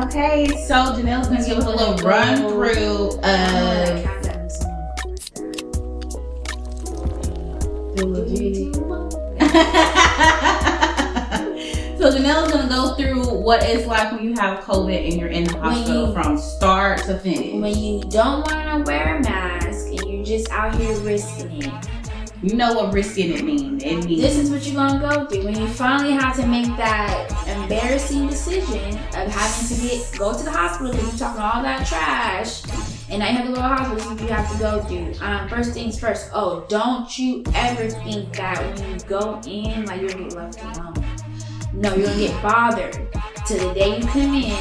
Okay, so Janell's gonna give us a little run through of So Janell's gonna go through what it's like when you have COVID and you're in the hospital from start to finish. When you don't want to wear a mask and you're just out here risking it. You know what risking it means. This is what you're gonna go through when you finally have to make that embarrassing decision of having to go to the hospital because you're talking all that trash, and now you have to go to the hospital. This is what you have to go through. First things first. Oh, don't you ever think that when you go in, like, you're gonna get left alone. No, you're gonna get bothered till the day you come in,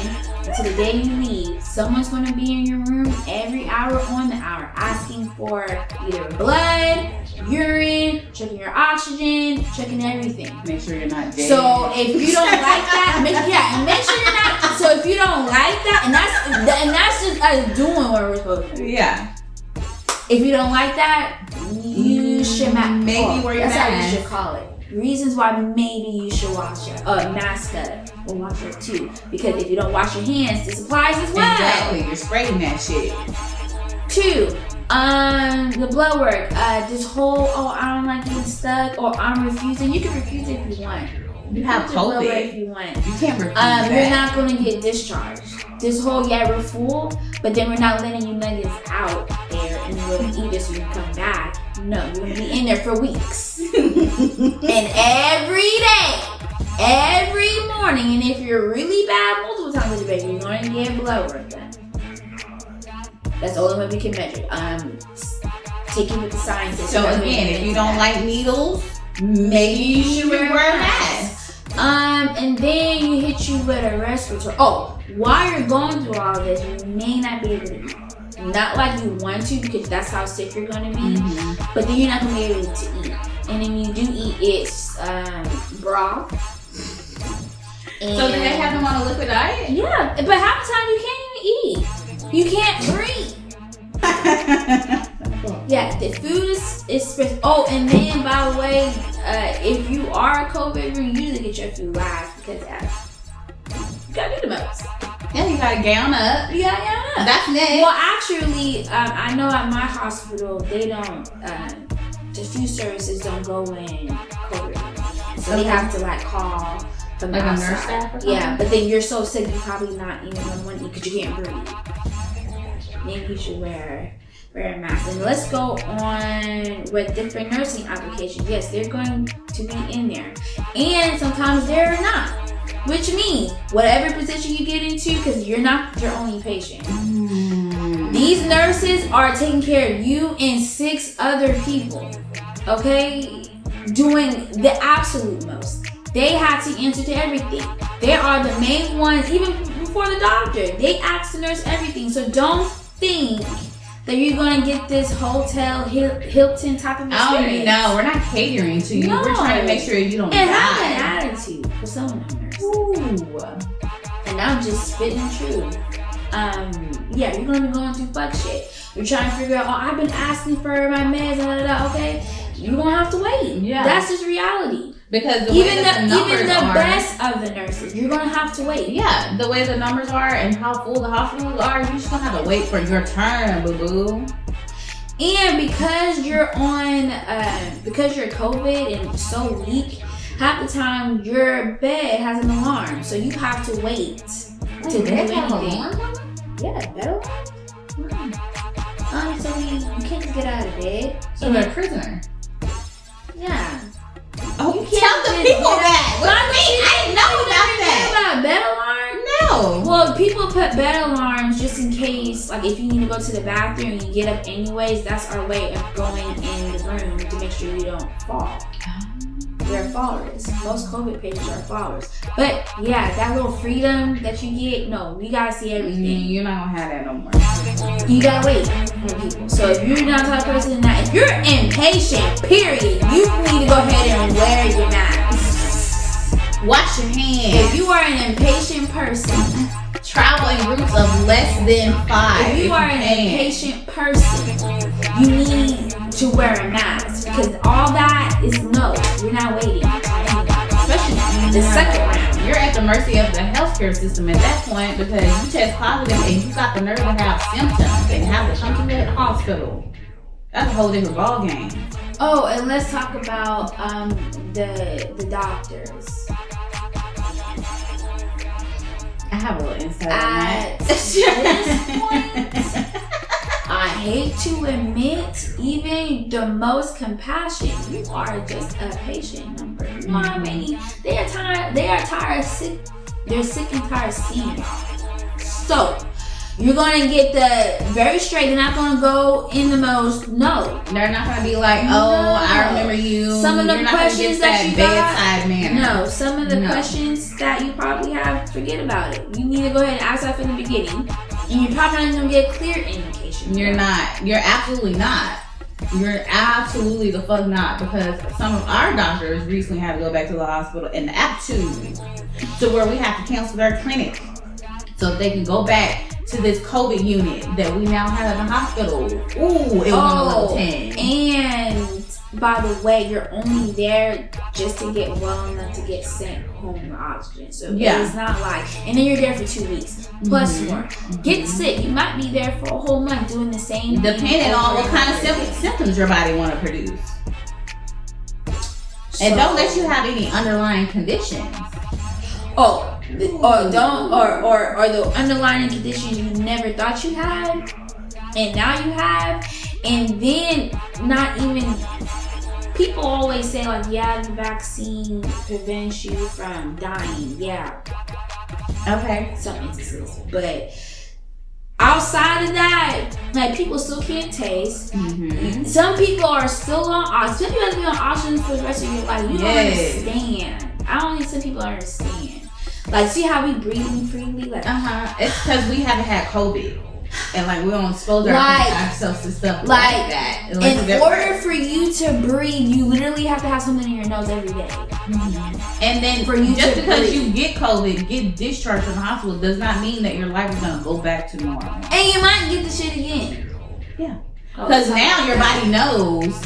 until the day you leave. Someone's gonna be in your room every hour on the hour asking for either blood, urine, checking your oxygen, checking everything. Make sure you're not dead. So if you don't like that, make sure you're not. So if you don't like that, and that's just us doing what we're supposed to do. Yeah. If you don't like that, you should maybe wear your mask. That's how you should call it. Reasons why maybe you should wash your mask up or wash it too. Because if you don't wash your hands, this applies as well. Exactly, you're spraying that shit. 2, the blood work. This whole, I don't like getting stuck, or I'm refusing. You can refuse it if you want. You have COVID. If you want. You can't refuse that. You're not going to get discharged. This whole, we're full, but then we're not letting you nuggets out there and you're going to eat it so you can come back. No, you're going to be in there for weeks. And every day, every morning, and if you're really bad multiple times a day, you're going to get blood work done. That's the only way we can measure. Take it with the scientists. So again, if you don't like needles, maybe you should wear a mask. And then you hit you with a respiratory. Oh, while you're going through all this, you may not be able to eat. Not like you want to, because that's how sick you're going to be. Mm-hmm. But then you're not going to be able to eat. And then you do eat, it's broth. And so do they have them on a liquid diet? Yeah, but half the time you can't even eat. You can't breathe. Yeah, the food is special. Oh, and then by the way, if you are a COVID, you usually get your food last because you gotta do the most. Yeah, you gotta gown up. You gotta gown up. That's next. Well, actually, I know at my hospital they don't. The food services don't go in COVID, so they have to call from like outside. A nurse staff or something? Yeah, but then you're so sick, you're probably not even gonna want to eat because you can't breathe. Maybe you should wear a mask. And let's go on with different nursing applications. Yes, they're going to be in there. And sometimes they're not. Which means, whatever position you get into, because you're not your only patient. These nurses are taking care of you and 6 other people. Okay? Doing the absolute most. They have to answer to everything. They are the main ones, even before the doctor. They ask the nurse everything. So don't think that you're going to get this hotel Hilton type of experience. No, we're not catering to you. No. We're trying to make sure you don't die. And have an attitude for some of them nurses. Ooh. And I'm just spitting truth. You're going to be going through fuck shit. You're trying to figure out, I've been asking for my meds, okay? You're going to have to wait. Yeah. That's just reality. Because even the best of the nurses, you're gonna have to wait. Yeah, the way the numbers are and how full the hospitals are, you're just gonna have to wait for your turn, boo boo. And because you're on, because you're COVID and so weak, half the time your bed has an alarm, so you have to wait to do anything. Yeah, bed alarm. So you can't just get out of bed. So you're a prisoner. Yeah. Oh, you tell the people that. I didn't know about bed alarm. No. Well, people put bed alarms just in case, like if you need to go to the bathroom and you get up anyways. That's our way of going in the room to make sure you don't fall. They're fallers. Most COVID patients are fallers. But yeah, that little freedom that you get, no, you gotta see everything. You're not gonna have that no more. You gotta wait for people. So if you're not the type of person that, if you're impatient, period, you need to go ahead and wear your mask. Wash your hands. If you are an impatient person, travel in groups of less than 5. If you are an impatient person, you need to wear a mask because all that is no. You're not waiting. Especially the second round. You're at the the mercy of the healthcare system at that point, because you test positive and you got the nerve to have symptoms and have to come to the hospital. That's a whole different ball game. Oh, and let's talk about the doctors. I have a little insight on At that. this point, I hate to admit, even the most compassionate, you are just a patient number. You know how many? They are tired, sick. They're sick and tired of seeing y'all. So, you're going to get the very straight. They're not going to go in the most. No. They're not going to be like, oh, I remember you. Some of the You're not questions gonna that get you bedside got. manner. No. Some of the questions that you probably have, forget about it. You need to go ahead and ask that from the beginning. And you're probably not going to get a clear indication. You're not. You're absolutely not. You're absolutely the fuck not, because some of our doctors recently had to go back to the hospital and to where we have to cancel their clinic so they can go back to this COVID unit that we now have in the hospital. Ooh, it was on level 10. And by the way, you're only there just to get well enough to get sent home with oxygen. So it's not like, and then you're there for 2 weeks plus more. Get sick. You might be there for a whole month doing the same thing. Depending on what kind of symptoms your body want to produce. And don't let you have any underlying conditions. Or the underlying conditions you never thought you had, and now you have, and then not even. People always say like, yeah, the vaccine prevents you from dying. Yeah. Okay. Some instances, but outside of that, like people still can't taste. Mm-hmm. Some people are still on oxygen. Some people have to be on oxygen for the rest of your life. You don't understand. I don't think some people understand. Like, see how we breathing freely? Like, It's because we haven't had COVID. And, like, we don't expose ourselves to stuff like that. In order for you to breathe, you literally have to have something in your nose every day. Mm-hmm. And then, just because you get COVID, get discharged from the hospital, does not mean that your life is going to go back to normal. And you might get the shit again. Yeah. Because now your body knows. Oh,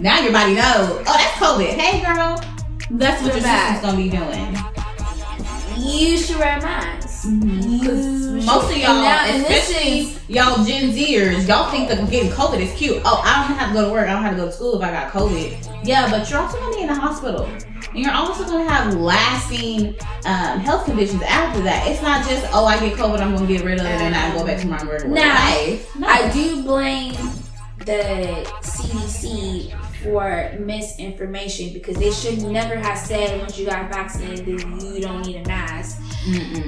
that's COVID. Hey, girl. That's what your system's going to be doing. You should wear a mask. Mm-hmm. Most of y'all, especially y'all Gen Zers, y'all think that getting COVID is cute. Oh, I don't have to go to work. I don't have to go to school if I got COVID. Yeah, but you're also going to be in the hospital. And you're also going to have lasting health conditions after that. It's not just, oh, I get COVID, I'm going to get rid of it and I go back to my regular life. No. I do blame the CDC for misinformation, because they should never have said once you got vaccinated you don't need a mask.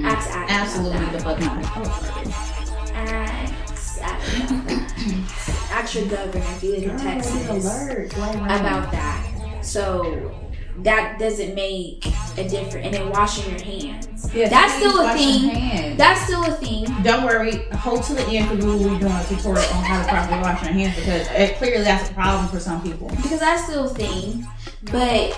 Absolutely the fuck not. Ask your governor if you live in Texas about that. So that doesn't make a difference. And then washing your hands. Yes, that's still a thing. That's still a thing. Don't worry. Hold to the end, because we will be doing a tutorial on how to properly wash your hands, because clearly that's a problem for some people. Because that's still a thing. But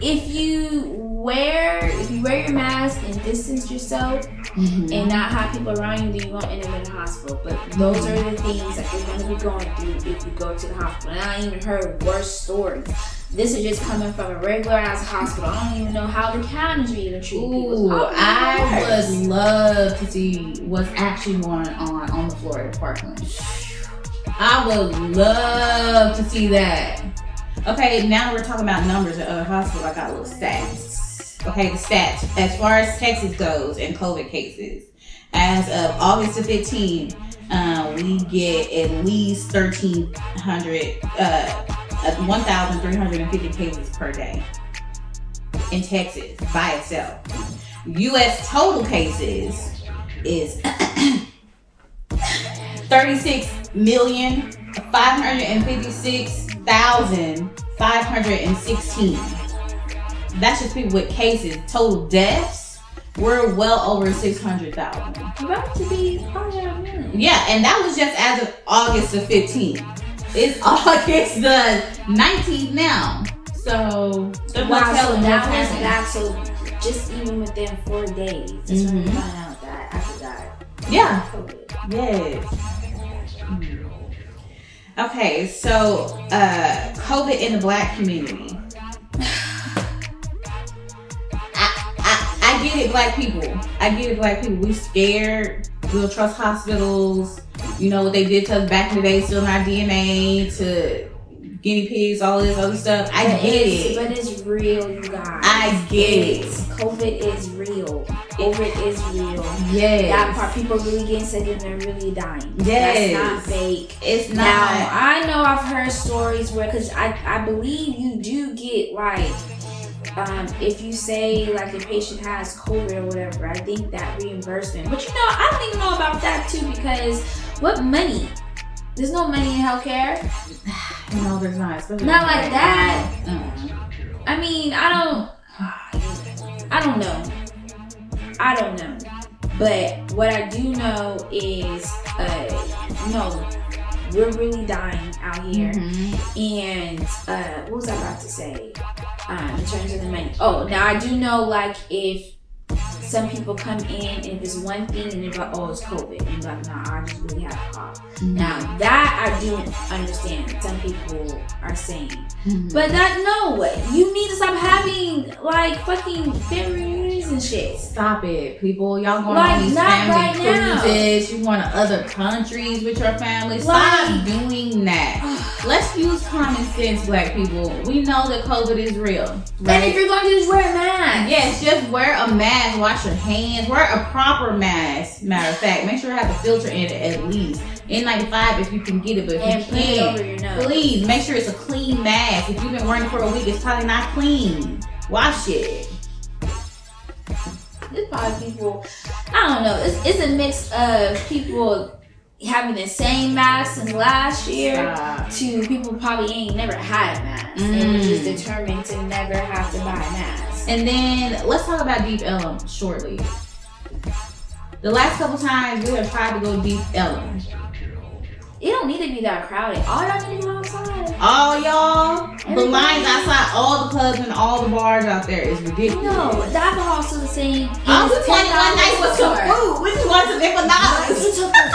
if you wear your mask and distance yourself and not have people around you, then you won't end up in the hospital. But those are the things that you're going to be going through if you go to the hospital. And I even heard worse stories. This is just coming from a regular ass hospital. I don't even know how the counties are even treating people. I would love to see what's actually going on the Florida Parkland. I would love to see that. Okay, now we're talking about numbers at other hospitals. I got a little stats. Okay, the stats. As far as Texas goes in COVID cases, as of August the 15th, we get at least 1,350 cases per day in Texas by itself. U.S. total cases is 36,556,516. That's just people with cases. Total deaths, we're well over 600,000. About to be probably a million. Yeah, and that was just as of August the 15th. It's August the 19th now. So, so that was back. So just even within 4 days, that's when we found out that after that. Yeah. COVID. Yes. Okay, so COVID in the Black community. I get it, black people. We scared. We don't trust hospitals. You know what they did to us back in the day, stealing our DNA to guinea pigs, all this other stuff. I get it. But it's real, you guys. I get it. COVID is real. COVID is real. Yes. That part, people really getting sick and they're really dying. Yes. That's not fake. It's not. Now, I know I've heard stories where, because I believe you do get, like, if you say, like, the patient has COVID or whatever, I think that reimbursement. But, you know, I don't even know about that, too, because what money? There's no money in healthcare. No, there's not. Not like that. I mean, I don't know. But what I do know is, no, we're really dying out here. Mm-hmm. And what was I about to say? In terms of the money. Oh, now I do know, like, if some people come in and if it's one thing and they're like, oh, it's COVID. And they're like, nah, I just really have a cough. Mm-hmm. Now, that I do understand. Some people are saying. Mm-hmm. But you need to stop having, like, fucking family reunions and shit. Stop it, people. Y'all going on these family cruises. You going to other countries with your family. Stop doing that. Let's use common sense, black people. We know that COVID is real. Right? And if you're going to just wear a mask. Yes, just wear a mask. Wash your hands. Wear a proper mask. Matter of fact, make sure you have a filter in it at least. N95 if you can get it, but if you can't, please make sure it's a clean mask. If you've been wearing it for a week, it's probably not clean. Wash it. There's probably people, I don't know, it's a mix of people having the same mask since last year to people probably ain't never had a mask and was just determined to never have to buy a mask. And then let's talk about Deep Ellum shortly. The last couple times we have tried to go Deep Ellum. It don't need to be that crowded. All y'all need to go outside. All y'all, the lines outside all the clubs and all the bars out there is ridiculous. No, the alcohol's still the same. I was planning one night with some food. We just wanted some empanadas. It took us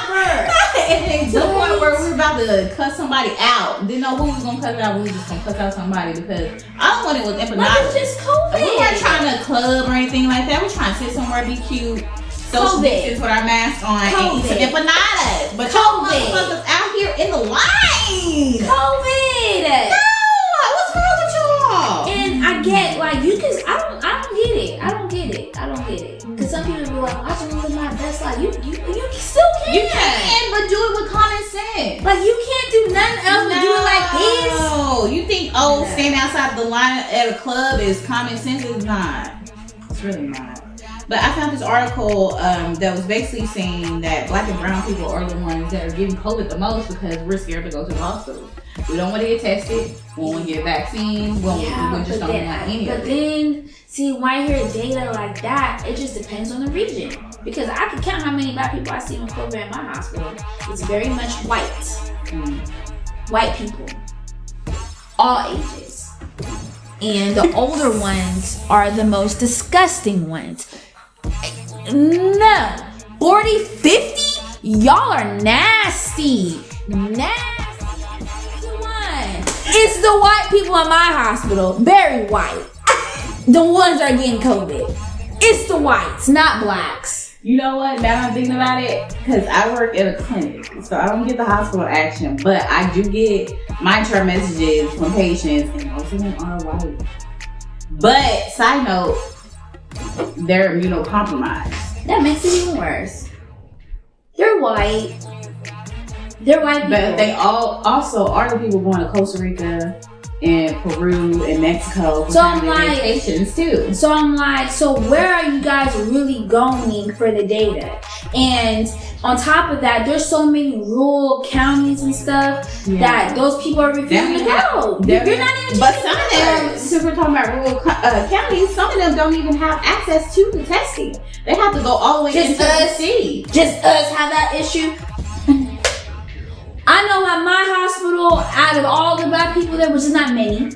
forever. And then to the point where we were about to cut somebody out. Didn't know who was gonna cut it out. We were just gonna cut out somebody because I don't want it with empanadas. But it's just COVID. We weren't trying to club or anything like that. We're trying to sit somewhere, be cute. Social distance with our mask on and eat some empanadas. But y'all motherfuckers out here in the line. COVID. No, what's wrong with y'all? And I get, like, you can, I don't get it. I don't get it. Because some people be like, I just live my best life. You still can. You can, but do it with common sense. Like, you can't do nothing else but do it like this. No, you think, standing outside the line at a club is common sense? It's not. It's really not. But I found this article that was basically saying that black and brown people are the ones that are getting COVID the most because we're scared to go to the hospital. We don't want to get tested. We don't want to get vaccines. We just don't want any of it. But then, see, when I hear data like that, it just depends on the region. Because I can count how many black people I see with COVID in my hospital. It's very much white. White people. All ages. And the older ones are the most disgusting ones. No. 40, 50? Y'all are nasty. Nasty. Come on. It's the white people in my hospital. Very white. The ones that are getting COVID. It's the whites, not blacks. You know what? Now I'm thinking about it, because I work at a clinic, so I don't get the hospital action, but I do get monitor messages from patients, and most of them are white. But side note, they're immunocompromised. That makes it even worse. They're white. They're white people. But they all also are the people going to Costa Rica and Peru and Mexico. So I'm like, patients too. So I'm like, so where are you guys really going for the data? And on top of that, there's so many rural counties and stuff that those people are refusing to go. You're not even. But some of them, since we're talking about rural counties, some of them don't even have access to the testing. They have to go all the way into the city. Just us have that issue. I know at my hospital, out of all the black people there, which is not many,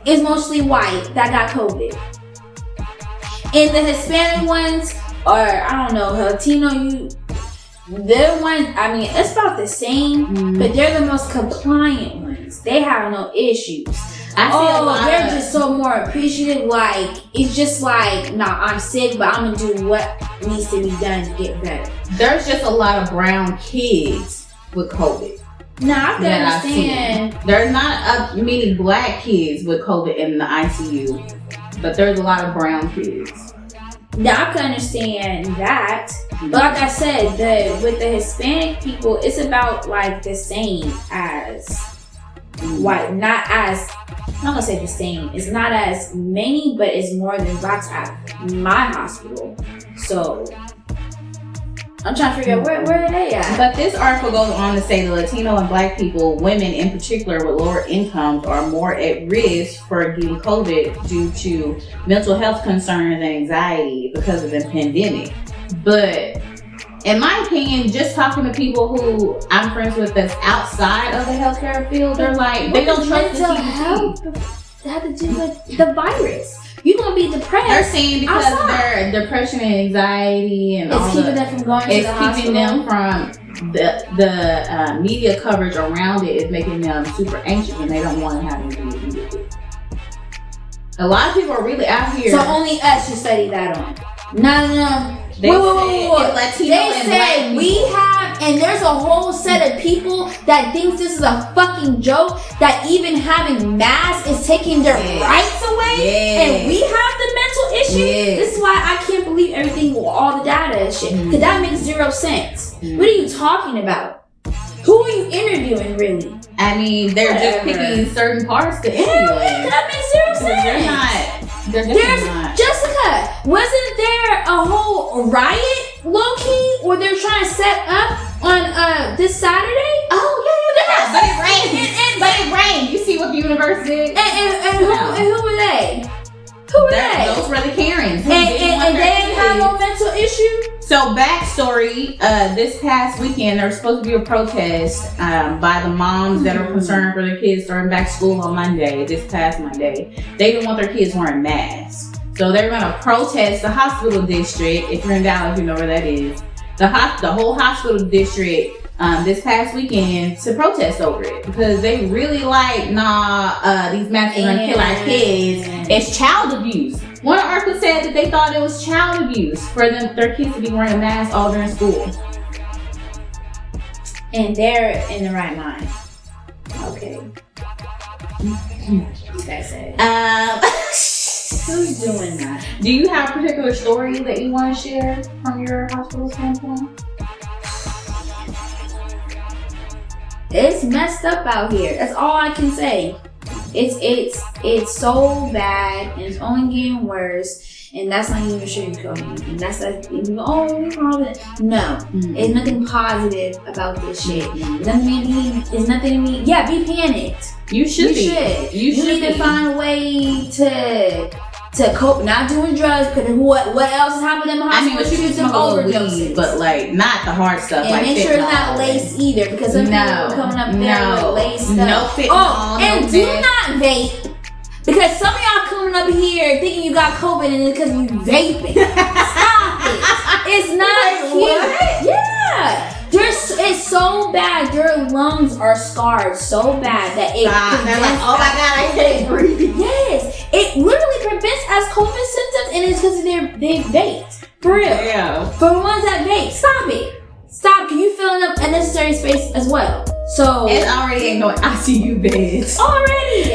is mostly white that got COVID. And the Hispanic ones, or I don't know, Latino, they're ones, I mean, it's about the same, but they're the most compliant ones. They have no issues. They're just so more appreciative. Like, it's just like, nah, I'm sick, but I'm gonna do what needs to be done to get better. There's just a lot of brown kids with COVID. Now, I can understand. There's not many black kids with COVID in the ICU, but there's a lot of brown kids. Now, I can understand that. But like I said, with the Hispanic people, it's about like the same as white. Not as, I'm not gonna say the same. It's not as many, but it's more than blacks at my hospital. So I'm trying to figure out where are they at. But this article goes on to say the Latino and black people, women in particular with lower incomes, are more at risk for getting COVID due to mental health concerns and anxiety because of the pandemic. But in my opinion, just talking to people who I'm friends with that's outside of the healthcare field, they're like, they don't trust the CDC. That have to do with the virus. You're gonna be depressed. They're saying because their depression and anxiety and it's keeping them from going to the hospital. It's keeping them from the media coverage around it is making them super anxious and they don't want to have anything to do with it. A lot of people are really out here. So only us should study that on. No. They say we have, and there's a whole set of people that thinks this is a fucking joke, that even having masks is taking their rights away, and we have the mental issue. This is why I can't believe everything with all the data and shit, because that makes zero sense. What are you talking about? Who are you interviewing, really? I mean, they're just picking certain parts to interview. That makes zero sense. There's not. Jessica, wasn't there a whole riot, low-key, where they're trying to set up on this Saturday? Oh, yeah. But it rained. You see what the universe did? And who were they? Who were they? Those were the Karens. And they didn't have no mental issue? So backstory, this past weekend there was supposed to be a protest by the moms that are concerned for their kids starting back school on Monday, this past Monday. They didn't want their kids wearing masks. So they're going to protest the hospital district. If you're in Dallas, you know where that is. The whole hospital district this past weekend to protest over it because they really like, these masks are going to kill our kids. It's child abuse. One article said that they thought it was child abuse for their kids to be wearing a mask all during school. And they're in the right mind. Okay. That's it. Who's doing that? Do you have a particular story that you want to share from your hospital standpoint? It's messed up out here. That's all I can say. It's so bad, and it's only getting worse. And that's not even sugarcoating. And that's like, no, it's nothing positive about this shit. It's nothing to me. Yeah, be panicked. You should be. You need to find a way to cope, not doing drugs, because what else is happening in the hospital? I mean, but you can smoke overdoses, but like not the hard stuff. And like make sure it's not lace either, because some people are coming up there with lace stuff. No fentanyl. And do not vape, because some of y'all coming up here thinking you got COVID and it's because you vaping. Stop it. It's not cute. What? Yeah. It's so bad. Your lungs are scarred so bad that it they're like, oh my God, I can't breathe. Yes. It literally prevents as COVID symptoms, and it's because they vaped. For real. Yeah. For the ones that vape, stop it. Stop, because you filling up unnecessary space as well. So it already ain't no ICU beds. Already.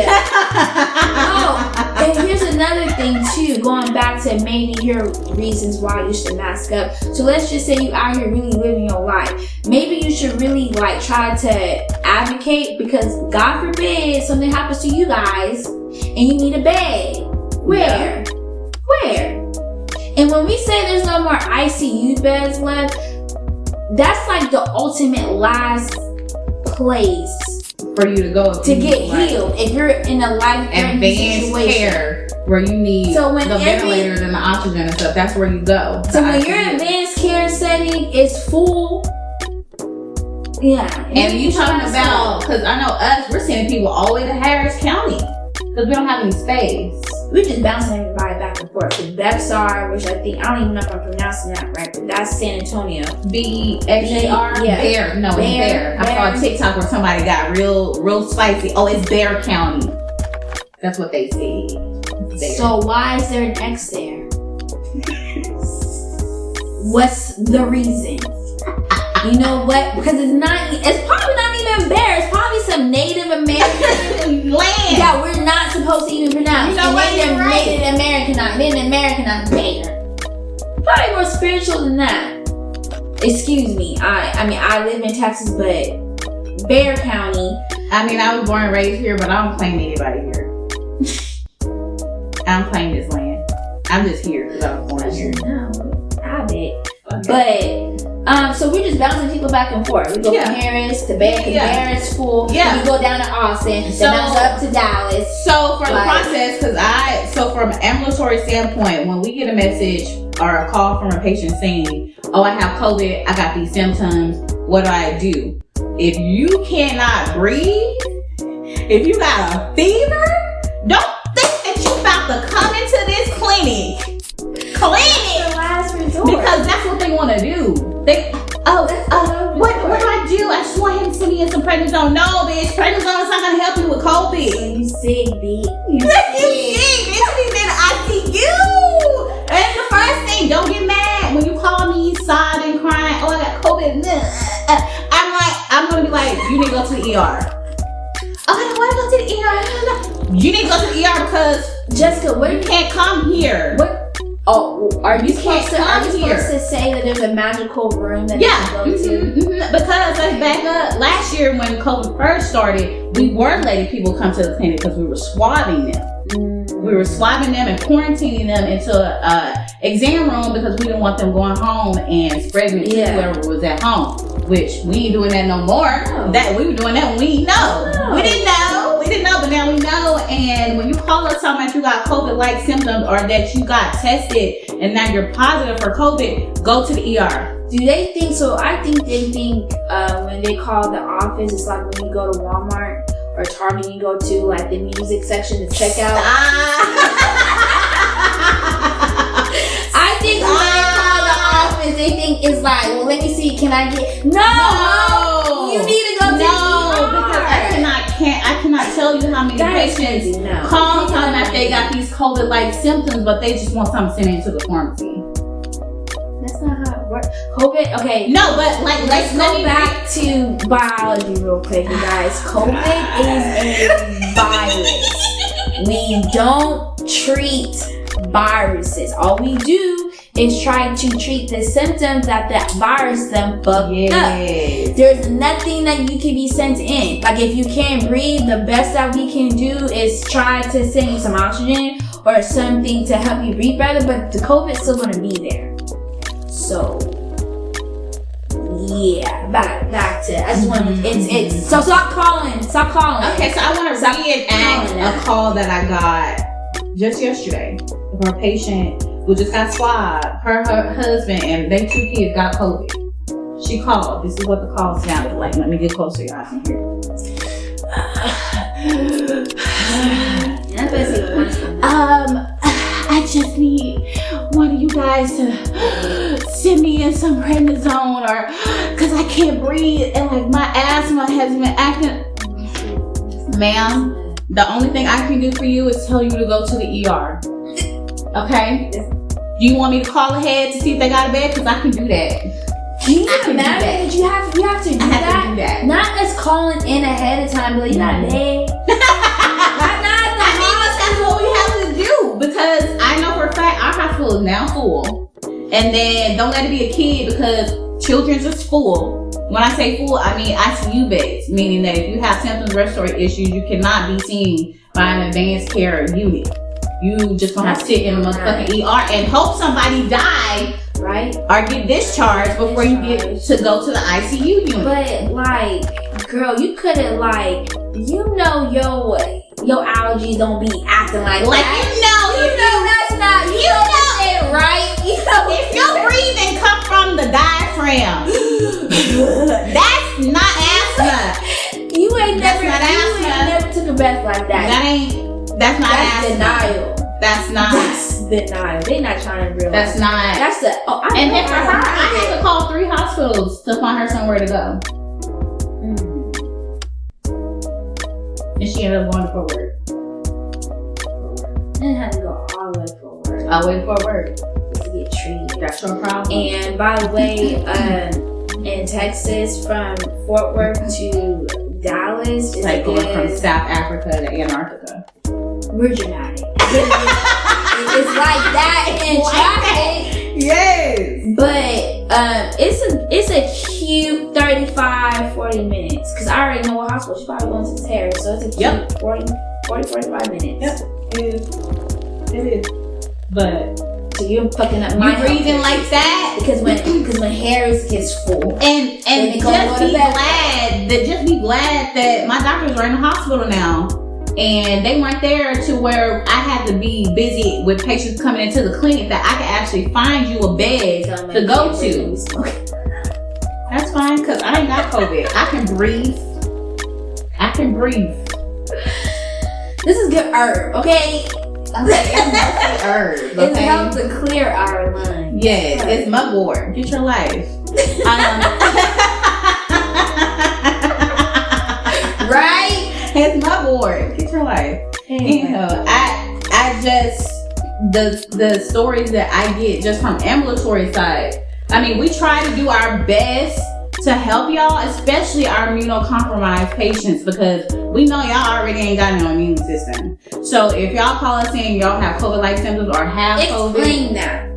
And here's another thing too, going back to maybe your reasons why you should mask up. So let's just say you out here really living your life. Maybe you should really like try to advocate, because God forbid something happens to you guys and you need a bed. Where? And when we say there's no more ICU beds left, that's like the ultimate last place for you to go to get healed if you're in a life-threatening situation. Care where you need the ventilators and the oxygen and stuff. That's where you go. So when your advanced care setting is full, and you talking about, because I know we're sending people all the way to Harris County because we don't have any space. We're just bouncing everybody back and forth to Bexar, which I don't even know if I'm pronouncing that right, but that's San Antonio. BXAR? Yeah. Bear. No, it's Bear. I saw a TikTok where somebody got real spicy. Oh, it's Bear County. That's what they say. So why is there an X there? What's the reason? You know what? Because it's probably not even bear. It's probably some Native American land that we're not supposed to even pronounce. You know what? Native American, not bear. Probably more spiritual than that. Excuse me. I mean, I live in Texas, but Bexar County. I mean, I was born and raised here, but I don't claim anybody here. I don't claim this land. I'm just here because I was born here. No, I bet. Okay. But so we're just bouncing people back and forth. We go from Harris to Bear, because Bear is full. Yeah. We go down to Austin, then bounce up to Dallas. So for the process, so from an ambulatory standpoint, when we get a message or a call from a patient saying, "Oh, I have COVID, I got these symptoms, what do? If you cannot breathe, if you got a fever, don't think that you about to come into this clinic. The last resort. Because that's what they want to do. What do I do? I just want him to send me in some prednisone. No, bitch, prednisone is not going to help you with COVID. You sick, bitch. You sick, bitch. He's in the ICU. And the first thing, don't get mad when you call me sobbing, crying. Oh, I got COVID. I'm going to be like, you need to go to the ER. Oh, I don't want to go to the ER. You need to go to the ER because Jessica, you can't come here. What? Oh, are you supposed to say that there's a magical room that you can go to? Because let's back up. Last year when COVID first started, we weren't letting people come to the clinic because we were swabbing them. We were swabbing them and quarantining them into an exam room because we didn't want them going home and spreading it to whoever was at home. Which we ain't doing that no more. That we were doing that when we didn't know. We didn't know, but now we know. And when you call us talking about you got COVID-like symptoms or that you got tested and now you're positive for COVID, go to the ER. Do they think so? I think they think when they call the office, it's like when you go to Walmart or Target, you go to like the music section to check out. I think when they call the office, they think it's like, well, let me see, can I get? No, you need to go to the ER. Because I cannot tell you how many patients call telling that they got these COVID-like symptoms, but they just want something sent into the pharmacy. That's not how it works. COVID, okay. No, but let's go back to biology real quick, you guys. COVID is a virus. We don't treat viruses. All we do is try to treat the symptoms that virus them fucked up. There's nothing that you can be sent in. Like if you can't breathe, the best that we can do is try to send you some oxygen or something to help you breathe better, but the COVID's still gonna be there. So yeah, back to I just want it's so stop calling. Okay, so I want to reenact a call that I got just yesterday from a patient who just got swabbed. Her husband and their 2 kids got COVID. She called. This is what the call sounded like. Let me get closer, y'all can hear. I just need one of you guys to send me in some prednisone or because I can't breathe and like my asthma has been acting. Ma'am, the only thing I can do for you is tell you to go to the ER. Okay? Do you want me to call ahead to see if they got a bed? Because I can do that. Can you imagine that you have to do that? Not us calling in ahead of time, but you got a bed. That's what we have to do because I know for a fact our hospital is now full. And then don't let it be a kid because children's is full. When I say full, I mean ICU beds, meaning that if you have symptoms, respiratory issues, you cannot be seen by an advanced care unit. You just gonna have to sit in a motherfucking ER and hope somebody die, right? Or get discharged before you get to go to the ICU unit. But like, girl, you couldn't your allergies don't be acting like that. That's not it, right? If your breathing comes from the diaphragm, that's not asthma. You ain't never took a breath like that. That's not asthma. Denial. That's denial. They're not trying to realize. That's not. That's the. And then for her, I had to call 3 hospitals to find her somewhere to go. And she ended up going for work. didn't have to go all the way forward. All the way forward. Just to get treated. That's your problem. And by the way, in Texas, from Fort Worth to Dallas, is like going from South Africa to Antarctica. We're dramatic. It's like that in traffic. Yes. But it's a cute 35-40 minutes. Because I already know what hospital. She's probably going to the Terrace. So it's a cute 40-45 minutes. Yep. It is. But so you're fucking up my breathing like that because when Harris gets full and just be glad that my doctors are in the hospital now. And they weren't there to where I had to be busy with patients coming into the clinic that I could actually find you a bed to go to. That's fine, because I ain't got COVID. I can breathe. This is good herb, okay? It's herb, okay? It helps to clear our lungs. Yes, it's mugwort. Get your life. Right? It's mugwort. Get your life. You know, I just the stories that I get just from ambulatory side. I mean, we try to do our best to help y'all, especially our immunocompromised patients, because we know y'all already ain't got no immune system. So if y'all call us saying y'all have COVID-like symptoms or have COVID, explain that.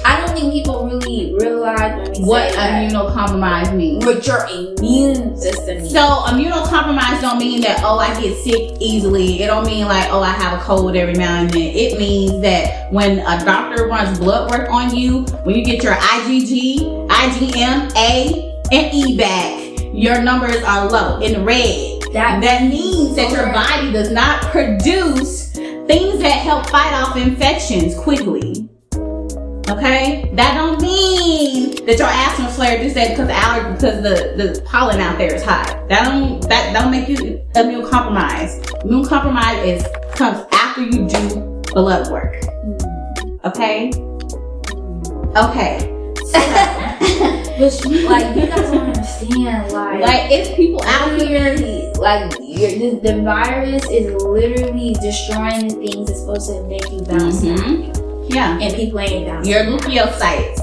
I don't think people really realize when we what say that. Immunocompromised means. What your immune system means. So immunocompromised don't mean that, oh, I get sick easily. It don't mean like, oh, I have a cold every now and then. It means that when a doctor runs blood work on you, when you get your IgG, IgM, A, and E back, your numbers are low in red. That means that your body does not produce things that help fight off infections quickly. Okay? That don't mean that your asthma flared this day because the pollen out there is high. That don't make you immune compromised. Immune compromised comes after you do blood work. Okay? Okay. But like, you guys don't understand, like it's people out here, like the virus is literally destroying the things that's supposed to make you bounce back. Yeah, and people ain't bouncing. Your leukocytes.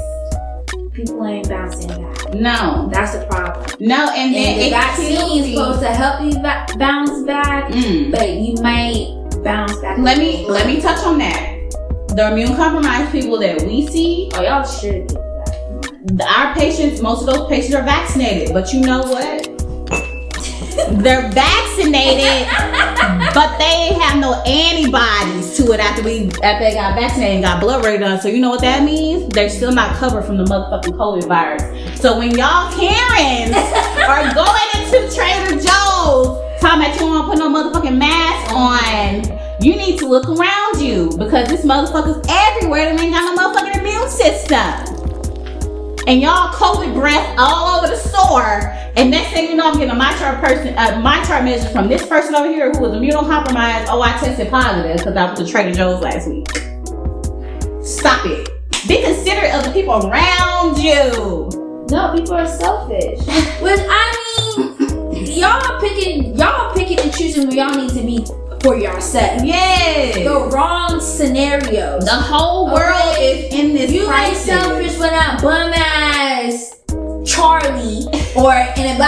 People ain't bouncing back. No, that's the problem. No, and then the vaccine is supposed to help you bounce back, but you might bounce back. Let me touch on that. The immune compromised people that we see, y'all should do that. Our patients, most of those patients are vaccinated, but you know what? They're vaccinated, but they have no antibodies to it after they got vaccinated and got blood work done. So you know what that means? They're still not covered from the motherfucking COVID virus. So when y'all Karens are going into Trader Joe's talking about you don't want to put no motherfucking mask on, you need to look around you, because this motherfucker's everywhere that ain't got no motherfucking immune system. And y'all COVID breath all over the store. And next thing you know, I'm getting a my chart message from this person over here who was immunocompromised. Oh, I tested positive because I went to Trader Joe's last week. Stop it. Be considerate of the people around you. No, people are selfish. Which I mean, y'all picking and choosing where y'all need to be for yourself. Yes. The wrong scenario. The whole world is in this crisis. You ain't selfish when that bum ass Charlie or in the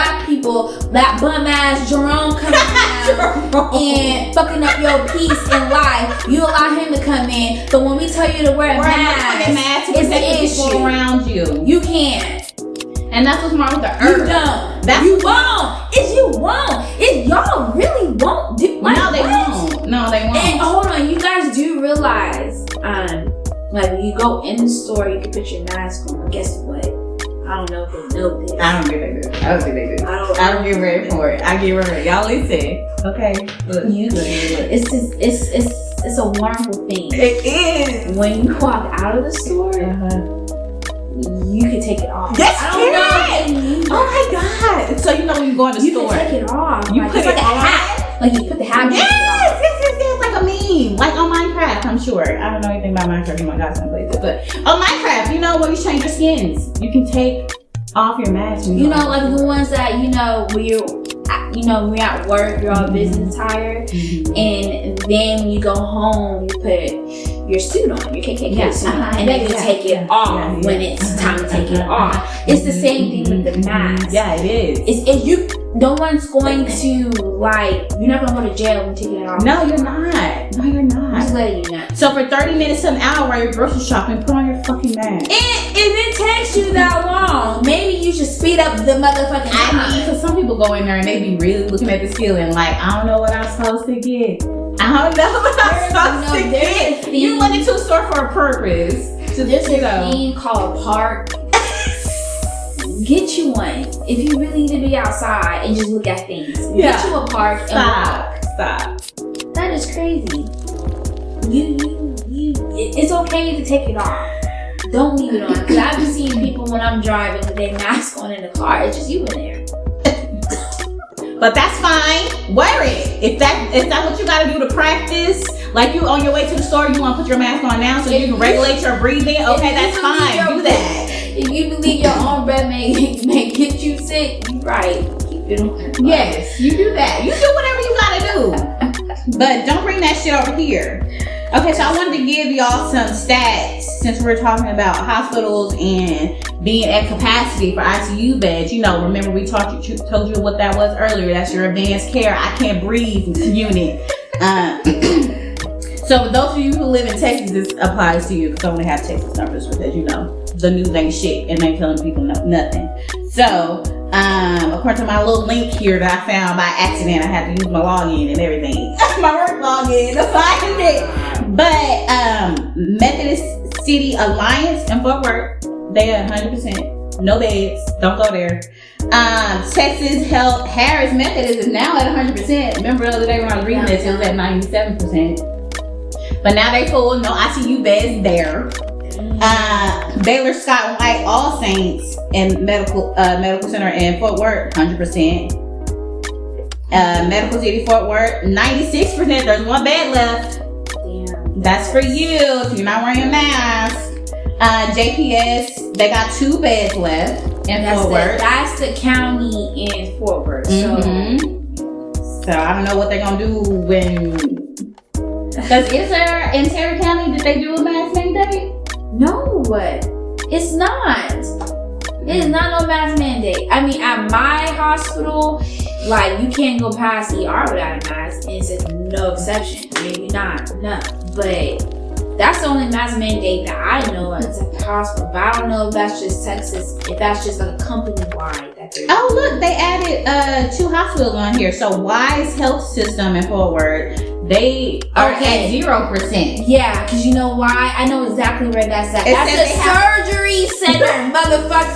that bum ass Jerome coming down and fucking up your peace in life. You allow him to come in, but when we tell you to wear a mask, it's an issue around you. You can't. And that's what's wrong with the earth. You don't. You won't. You won't. Y'all really won't do. Like, no, they won't. No, they won't. And hold on, you guys do realize, like when you go in the store, you can put your mask on. But guess what? I don't know if they know this. I don't think they do. I don't get ready for it. I get ready. Y'all listen. Okay. Look. It's a wonderful thing. It is. When you walk out of the store. You can take it off. Yes, oh my god! So you know when you go in the store, you can take it off. You put it like on. A hat. Like you put the hat. Yes, like a meme, like on Minecraft. I'm sure. I don't know anything about Minecraft. You might got some places, but on Minecraft, you know when you change your skins, you can take off your mask. You know, like the ones that where you when you're at work, you're all business attire, and then when you go home, you put your suit on, your KKK suit on, and then you take it off when it's time to take it off. It's the same thing with the mask. Yeah, it is. No one's going to, you're not going to go to jail when you take it off. No, you're not. I'm just letting you know. So for 30 minutes to an hour while you're grocery shopping, put on your fucking mask. And if it takes you that long, maybe you should speed up the motherfucking time. Because some people go in there and they be really looking at the ceiling I don't know what I'm supposed to get. I don't know what I'm supposed to get. You went into a store for a purpose. There's a thing called a park. Get you one. If you really need to be outside and just look at things. Get you a park and walk. Stop. That is crazy. It's okay to take it off. Don't leave it on. Because I've been seeing people when I'm driving with their mask on in the car. It's just you in there. But that's fine. Wear it. If that's what you gotta do to practice, you on your way to the store, you wanna put your mask on now so you can regulate your breathing. Okay, that's fine. Do that. If you believe your own breath may get you sick, you right. Keep it on. Yes, you do that. You do whatever you gotta do. But don't bring that shit over here. Okay, so I wanted to give y'all some stats since we're talking about hospitals and being at capacity for ICU beds. Remember we told you what that was earlier. That's your advanced care, I can't breathe unit. So for those of you who live in Texas, this applies to you because I only have Texas numbers because the news ain't shit and ain't telling people nothing. So according to my little link here that I found by accident, I had to use my login and everything. My work login to find it. But Methodist City Alliance in Fort Worth, they are 100%. No beds. Don't go there. Texas Health Harris Methodist is now at 100%. Remember the other day when I was reading this, it was at 97%. But now they full, no ICU beds there. Baylor Scott White All Saints and Medical Center in Fort Worth, 100%. Medical City Fort Worth, 96%. There's one bed left. Damn. That's for you if you're not wearing a mask. JPS, they got 2 beds left in Fort Worth. That's the county in Fort Worth. So I don't know what they're gonna do when. Because is there in Terry County, did they do a mask mandate? No, it's not. It is not no mask mandate. I mean, at my hospital, you can't go past ER without a mask, and it's no exception. Maybe not, no. But that's the only mask mandate that I know of at the hospital. But I don't know if that's just Texas, if that's just a company-wide that they're Oh, look, they added 2 hospitals on here. So Wise Health System in Fort Worth, they are at 0%. Yeah, because you know why? I know exactly where that's at. That's a surgery center, motherfucker.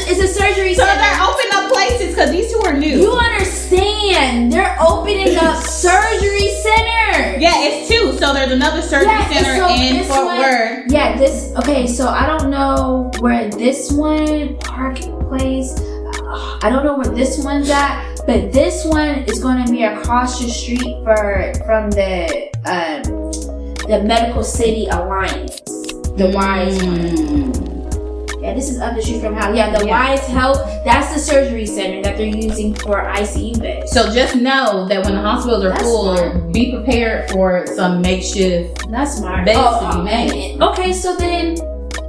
It's a surgery center. So they're opening up places because these 2 are new. You understand? They're opening up surgery centers. Yeah, it's 2. So there's another surgery center in Fort Worth. Yeah, okay, so I don't know where this one, Park Place, I don't know where this one's at. But this one is going to be across the street from the Medical City Alliance, the Wise one. Yeah, this is up the street from how. Yeah, the Wise Health. That's the surgery center that they're using for ICU beds. So just know that when the hospitals are full, be prepared for some makeshift. That's smart. Beds to be made. Okay, so then.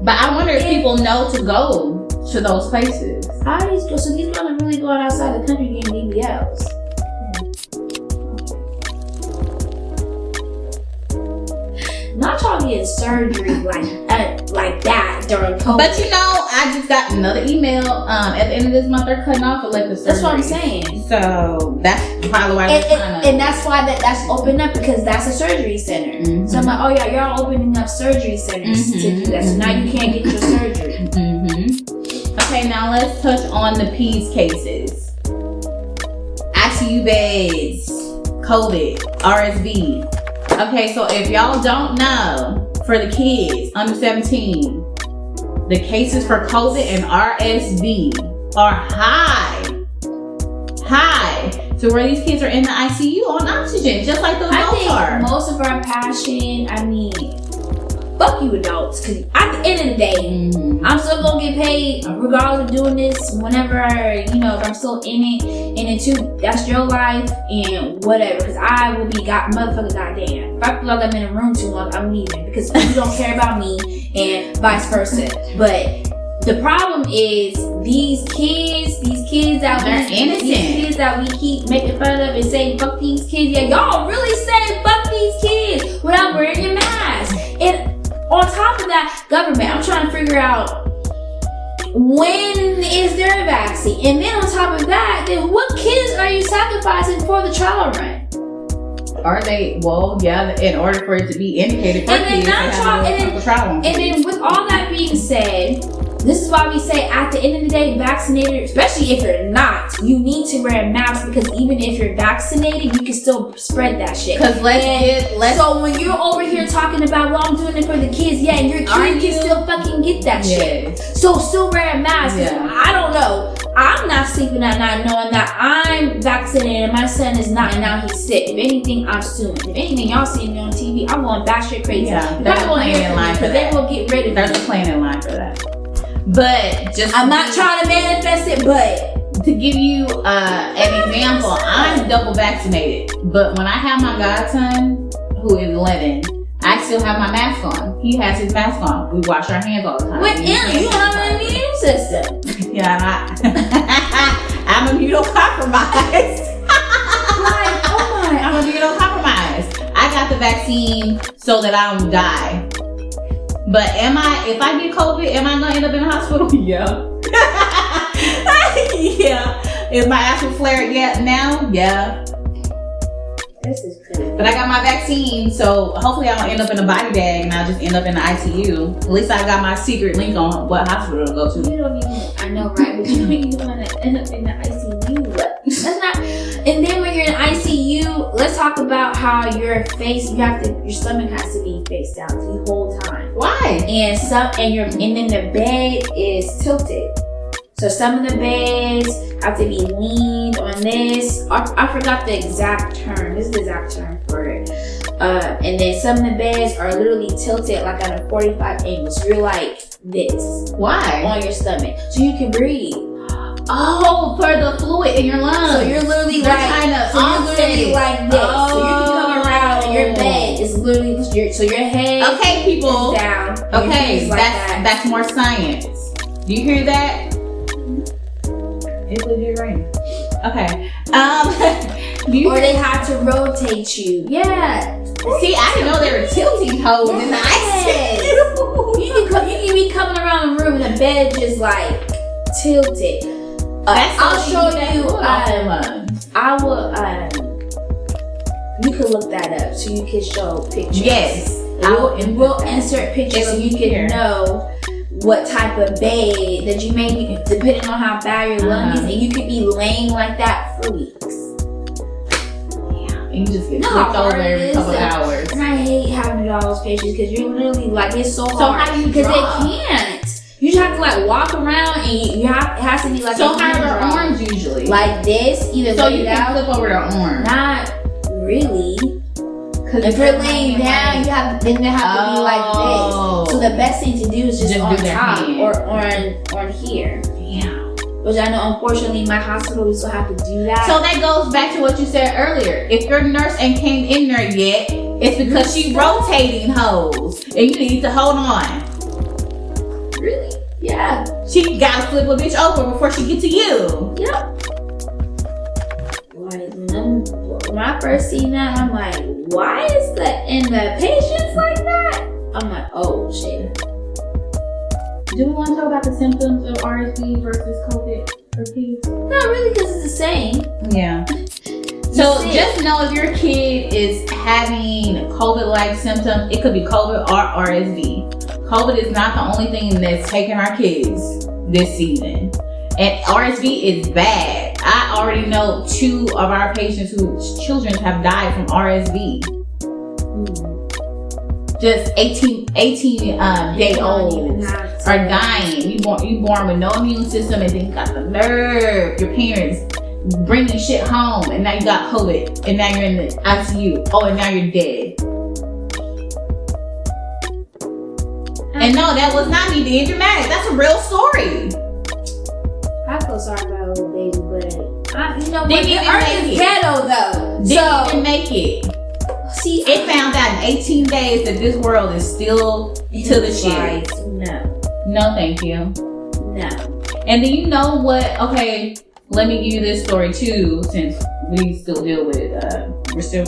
But I wonder if people know to go to those places. So these women really going outside the country getting DBLs. Not y'all getting surgery like that during COVID. But I just got another email. At the end of this month, they're cutting off elective surgery. That's what I'm saying. So that's probably why they're trying to. And that's why that's opened up because that's a surgery center. Mm-hmm. So I'm like, oh yeah, you're all opening up surgery centers to do that. So now you can't get your surgery. Okay, now let's touch on the PEDS cases. ICU beds, COVID, RSV. Okay, so if y'all don't know, for the kids under 17, the cases for COVID and RSV are high. To where these kids are in the ICU on oxygen, just like the adults are. Most of our passion, fuck you adults. Because at the end of the day, I'm still gonna get paid regardless of doing this whenever, if I'm still in it. And then two, that's your life and whatever. Because I will be motherfucking goddamn. If I feel like I'm in a room too long, I'm leaving. Because you don't care about me and vice versa. But the problem is these kids that we keep making fun of and saying fuck these kids. Yeah, y'all really say fuck these kids without wearing your mask. And on top of that, government, I'm trying to figure out when is there a vaccine? And then on top of that, then what kids are you sacrificing for the trial run? Are they? Well, yeah, in order for it to be indicated for kids, and then with all that being said, this is why we say at the end of the day, vaccinated, especially if you're not, you need to wear a mask because even if you're vaccinated, you can still spread that shit. So when you're over here talking about, well, I'm doing it for the kids, yeah, and your kid can still fucking get that shit. So still wear a mask. Yeah. I don't know. I'm not sleeping at night knowing that I'm vaccinated and my son is not, and now he's sick. If anything, I'm suing. If anything, y'all see me on TV, I'm going batshit crazy. Yeah, there's a plan in line for that. They will get rid of There's a plan in line for that. But I'm not trying to manifest it, but to give you an example, I'm double vaccinated. But when I have my godson, who is 11, I still have my mask on. He has his mask on. We wash our hands all the time. You have an immune system. Yeah, I'm immunocompromised. I'm immunocompromised. I got the vaccine so that I don't die. But if I get COVID, am I gonna end up in the hospital? Yeah. Yeah. Is my ass will flare yet now? Yeah. This is crazy. But I got my vaccine, so hopefully I don't end up in a body bag and I'll just end up in the ICU. At least I got my secret link on what hospital to go to. You don't even, I know, right? But you don't even want to end up in the ICU. That's not. And then when you're in ICU, let's talk about how your stomach has to be face down the whole time. Why? And then the bed is tilted. So some of the beds have to be leaned on this. I forgot the exact term. This is the exact term for it. And then some of the beds are literally tilted like at a 45 angle. So you're like this. Why? On your stomach. So you can breathe. Oh, for the fluid in your lungs. So you're literally like this. Oh. So you can come around and your bed is literally so your head okay, people. is down. Okay, that's more science. Do you hear that? It's legit raining. Okay. Or they had to rotate you. Yeah. See, I didn't know they were tilting hoes in the ICU. You can be coming around the room and the bed just like tilted. I'll show you. I will. You can look that up so you can show pictures. Yes. We'll insert pictures so you can know what type of bed that you may be, depending on how bad your lung is, and you could be laying like that for weeks. Yeah, and you just get flipped over every couple of hours. And I hate having all those patients because you're literally like, it's so hard. So how do you because draw? They can't. You just have to like walk around and it has to be like. So how are their arms usually? Like this, either so you can flip over their arm. Not really. If you're laying down, they have to be like this. So the best thing to do is just on top or on here. Yeah. Which I know, unfortunately, my hospital we still have to do that. So that goes back to what you said earlier. If your nurse ain't came in there yet, it's because she rotating hoes, and you need to hold on. Really? Yeah. She gotta flip a bitch over before she get to you. Yep. Like when I first seen that, I'm like, why is the patients like that? I'm like, oh shit. Do we want to talk about the symptoms of RSV versus COVID for kids? Not really, because it's the same. Yeah. So just know if your kid is having COVID-like symptoms, it could be COVID or RSV. COVID is not the only thing that's taking our kids this season. And RSV is bad. I already know 2 of our patients whose children have died from RSV. Just 18 day olds are dying. You born with no immune system, and then you got the nerve. Your parents bringing shit home, and now you got COVID, and now you're in the ICU. Oh, and now you're dead. And no, that was not me being dramatic. That's a real story. I feel sorry about old baby, but you know what? Didn't The even earth make is it. ghetto though. Didn't even make it. See, It found out in 18 days that this world is still to the shit. No, thank you. No. And then you know what? Okay, let me give you this story too, since we still deal with we're still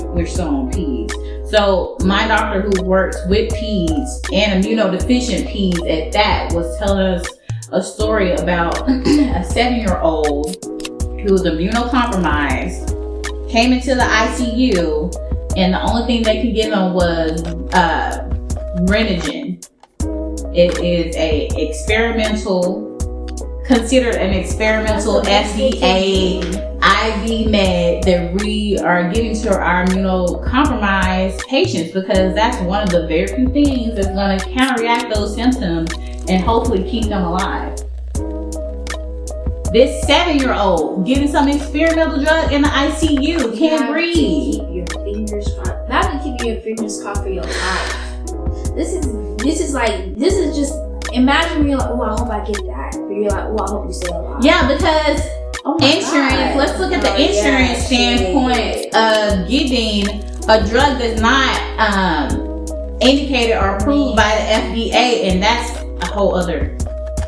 on peds. So my doctor who works with peds and immunodeficient peds at that was telling us a story about a 7-year-old who was immunocompromised, came into the ICU, and the only thing they could give him was Renogen. It is considered an experimental FDA IV med that we are giving to our immunocompromised patients, because that's one of the very few things that's going to counteract those symptoms and hopefully keep them alive. This 7-year-old getting some experimental drug in the ICU, can't breathe. Keep your fingers crossed. Not to keep your fingers crossed for your life. This is just, imagine you're like, oh, I hope I get that. But you're like, oh, I hope you stay alive. Yeah, because insurance, God. let's look at the insurance standpoint of giving a drug that's not indicated or approved by the FDA, and that's a whole other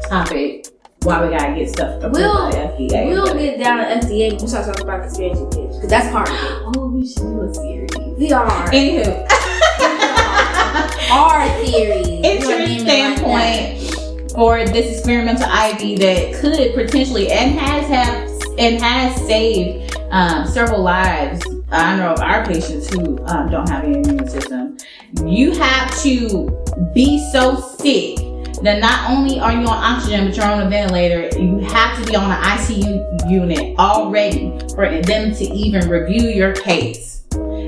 topic. Why we gotta get stuff approved by the FDA. We'll get down to FDA when we start talking about conspiracy theories, because that's part of it. Oh, we should do a series. We are. Anywho. Our theories. Insurance standpoint for this experimental IV that could potentially and has saved several lives. I know of our patients who don't have an immune system. You have to be so sick that not only are you on oxygen, but you're on a ventilator. You have to be on an ICU unit already for them to even review your case.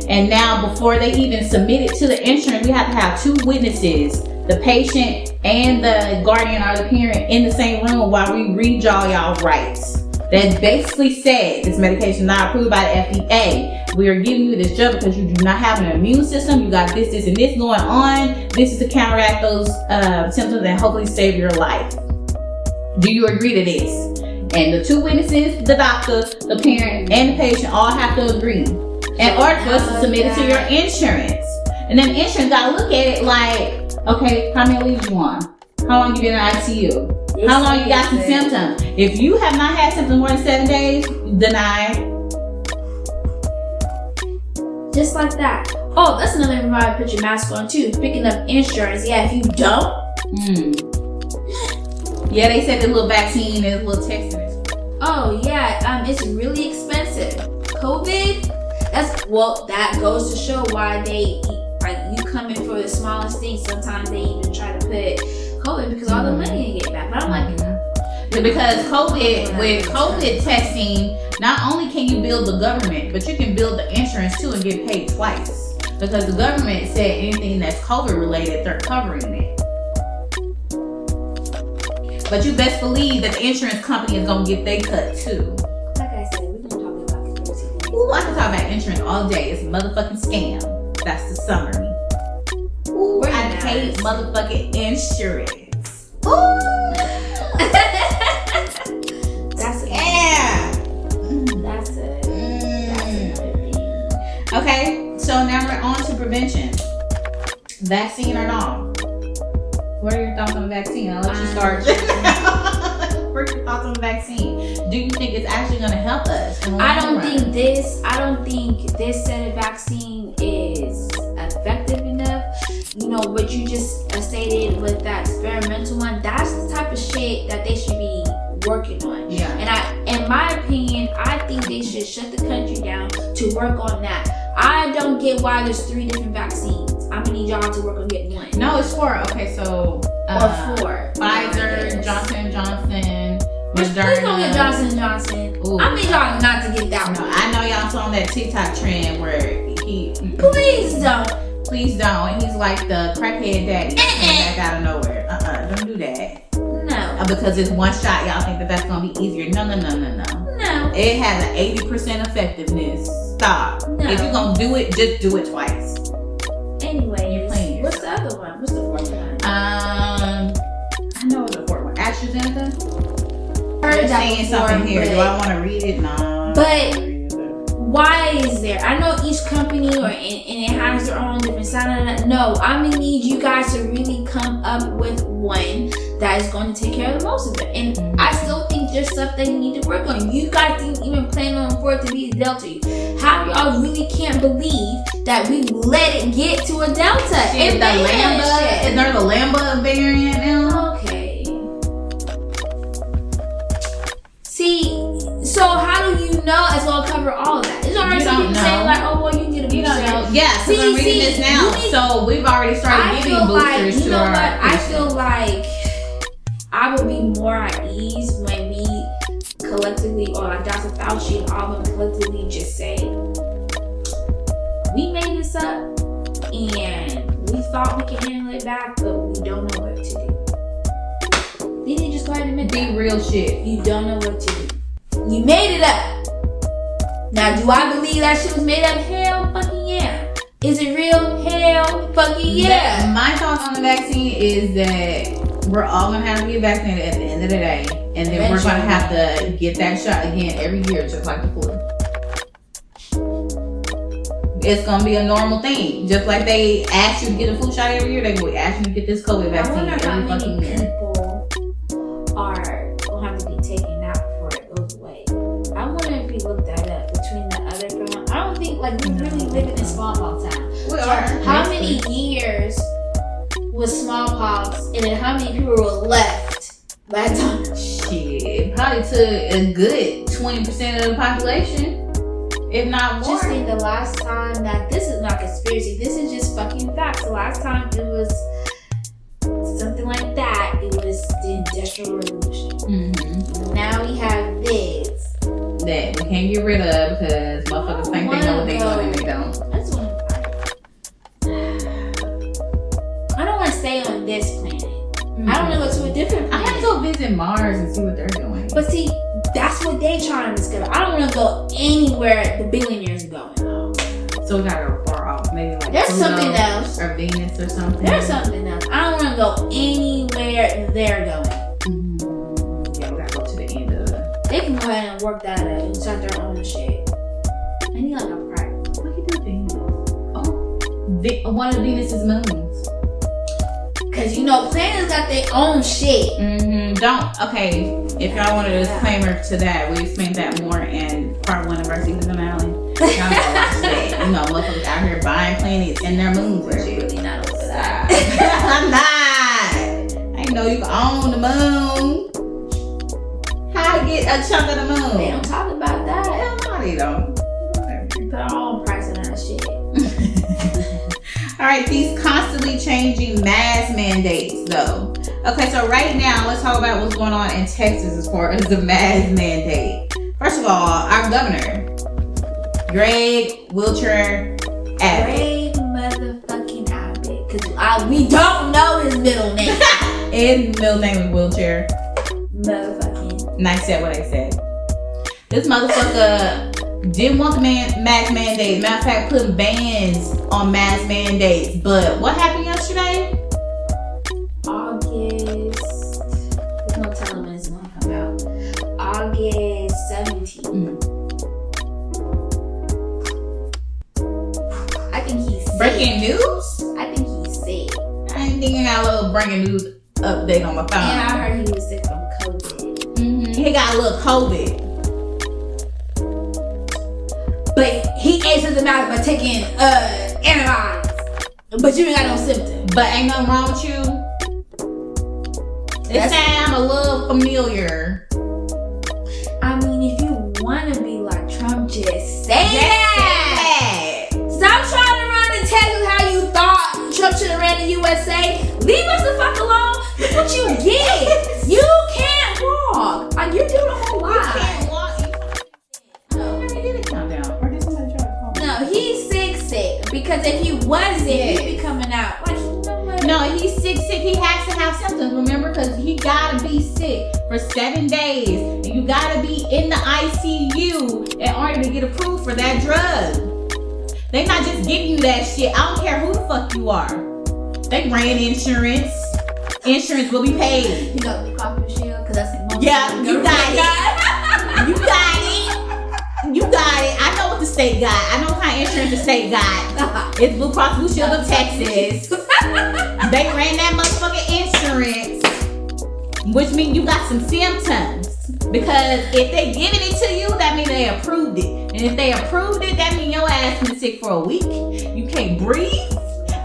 And now, before they even submit it to the insurance, we have to have 2 witnesses, the patient and the guardian or the parent, in the same room while we read y'all's rights. That basically said, this medication is not approved by the FDA. We are giving you this drug because you do not have an immune system. You got this, and this going on. This is to counteract those symptoms and hopefully save your life. Do you agree to this? And the 2 witnesses, the doctor, the parent, and the patient all have to agree in order for us to submit it to your insurance. And then insurance got to look at it like, okay, how many leaves you on? How long you been in ICU? How long you got some symptoms? If you have not had symptoms more than 7 days, denied. Just like that. Oh, that's another reason why I put your mask on too. Picking up insurance. Yeah, if you don't. Yeah, they said the little vaccine is a little testing. Oh yeah, it's really expensive. COVID. That goes to show why they, like, you come in for the smallest thing. Sometimes they even try to put COVID because all the money they get back. But I'm like, because with COVID testing, not only can you bill the government, but you can bill the insurance too and get paid twice. Because the government said anything that's COVID related, they're covering it. But you best believe that the insurance company is gonna get their cut too. like I said, we're gonna talk about conspiracy theories. Ooh, I can talk about insurance all day. It's a motherfucking scam. That's the summary. Ooh, I hate motherfucking insurance. Ooh. That's it. Yeah. That's it. That's another thing. Okay, so now we're on to prevention. Vaccine or no? What are your thoughts on the vaccine? I'll let you start. What are your thoughts on the vaccine? Do you think it's actually going to help us? I don't think this set of vaccine is effective enough. You know what you just stated with that experimental one. That's the type of shit that they should be working on. Yeah. And in my opinion, I think they should shut the country down to work on that. I don't get why there's 3 different vaccines. I'm gonna need y'all to work on getting one. No, it's 4. Okay, so or 4. Pfizer, Johnson & Johnson, Please don't get Johnson & Johnson. Ooh. I need y'all not to get that No, one. I know y'all saw on that TikTok trend where he. Please don't. Please don't. And he's like the crackhead daddy. Back out of nowhere. Don't do that. No. Because it's one shot, y'all think that that's gonna be easier. No. No. It has an 80% effectiveness. Stop. No. If you're gonna do it, just do it twice. Anyway, You're playing what's the other one? What's the 4th one? AstraZeneca? Heard They're that saying before, something here. but- Do I want to read it? No. But why is there? I know each company and it has their own different sign. No, I'm gonna need you guys to really come up with one that is going to take care of the most of it. And I still think there's stuff that you need to work on. You guys didn't even plan on for it to be a Delta. How y'all really can't believe that we let it get to a Delta? Is And there the Lambda variant now? Okay. See, so how do you know it's gonna cover all of that? There's already some people saying like, oh well, you can get a booster. You don't know. Yeah, because I'm reading this now. So we've already started giving boosters to our I feel like I would be more at ease when we collectively, or like Dr. Fauci and all of them collectively just say, we made this up and we thought we could handle it back, but we don't know what to do. Then you just go ahead and admit that. Be real shit. You don't know what to do. You made it up. Now, do I believe that shit was made up? Hell fucking yeah. Is it real? Hell fucking yeah. My thoughts on the vaccine is that we're all gonna have to get vaccinated at the end of the day, and then we're gonna have to get that shot again every year, just like the flu. It's gonna be a normal thing, just like they ask you to get a flu shot every year. They will ask you to get this COVID vaccine every fucking year. People are gonna have to be taken out before it goes away. I wonder if we looked that up between the other. I don't think like we really living in smallpox time. We are. How many years was smallpox, and then how many people were left by the time? Shit, probably took a good 20% of the population, if not more. Just think the last time that, this is not conspiracy, this is just fucking facts. The last time it was something like that, it was the Industrial Revolution. Mm-hmm. Now we have this. That we can't get rid of because motherfuckers think they know what they know and they don't. That's what I don't want to stay on this planet. I don't want to go to a different planet. I want to go visit Mars and see what they're doing. But see, that's what they trying to discover. I don't want to go anywhere the billionaires are going. So we gotta go far off. Maybe like there's Pluto something else. Or Venus or something. There's something else. I don't want to go anywhere they're going. Yeah, we gotta go to the end of it. They can go ahead and work that out and start their own shit. I need like a practice. What can do Venus? Oh, one of Venus's moons. Cause you know planets got their own shit. Okay, if y'all want a disclaimer to that, we explained that more in part 1 of our season finale. Y'all gotta watch that. You know, motherfuckers out here buying planets and their moons and shit. Really not over that. I'm not. I didn't know you could own the moon. How to get a chunk of the moon? They don't talk about that. Hell no, they don't. Put our own price on that shit. All right, these constantly changing mask mandates, though. Okay, so right now, let's talk about what's going on in Texas as far as the mask mandate. First of all, our governor, Greg Wiltshire Abbott. Greg motherfucking Abbott. Cause we don't know his middle name. His middle name is Wiltshire. Motherfucking. And I said what I said. This motherfucker didn't want the mask mandate. Matter of fact, putting bans on mask mandates. But what happened yesterday? August. There's no telling when it's gonna come out. August 17th. I think he's sick. Breaking news? I think he's sick. I ain't thinking I got a little breaking news update on my phone. And I heard he was sick from COVID. He got a little COVID. But he asymptomatic by taking antibiotics. But you ain't got no symptoms. But ain't nothing wrong with you. It sound a little familiar. I mean, if you want to be like Trump, just say that. Stop trying to run the Texas how you thought Trump should have ran the USA. Leave us the fuck alone. Look what you get. You can't walk. Like, you're doing a whole lot. You can't walk. No, he didn't calm down. Or did somebody try to call him? No, he's sick. Because if he wasn't, he'd be coming out. Like, you know what? No, he's sick. He has to have symptoms, remember? Because he gotta be sick for 7 days. And you gotta be in the ICU in order to get approved for that drug. They not just giving you that shit. I don't care who the fuck you are. They ran insurance. insurance will be paid. You got the Blue Shield because that's the most. Yeah, you got it. You got it. You got it. I know what the state got. I know what kind of insurance the state got. It's Blue Cross Blue Shield of Texas. They ran that motherfucking insurance, which means you got some symptoms. Because if they giving it to you, that means they approved it. And if they approved it, that means your ass been sick for a week. You can't breathe,